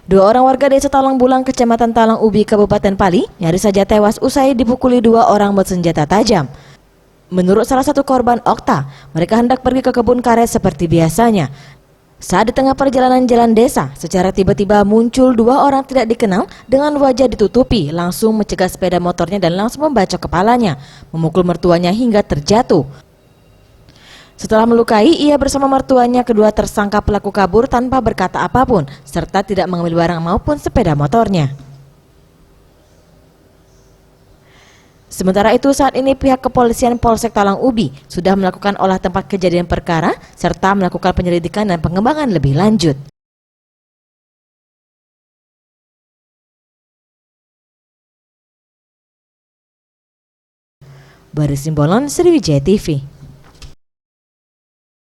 Dua orang warga desa Talang Bulang, Kecamatan Talang Ubi, Kabupaten Pali, nyaris saja tewas usai dipukuli dua orang bersenjata tajam. Menurut salah satu korban, Okta, mereka hendak pergi ke kebun karet seperti biasanya. Saat di tengah perjalanan jalan desa, secara tiba-tiba muncul dua orang tidak dikenal dengan wajah ditutupi, langsung mencegat sepeda motornya dan langsung membacok kepalanya, memukul mertuanya hingga terjatuh. Setelah melukai, ia bersama mertuanya, kedua tersangka pelaku kabur tanpa berkata apapun, serta tidak mengambil barang maupun sepeda motornya. Sementara itu, saat ini pihak kepolisian Polsek Talang Ubi sudah melakukan olah tempat kejadian perkara, serta melakukan penyelidikan dan pengembangan lebih lanjut. Baris Simbolon, Sriwijaya TV.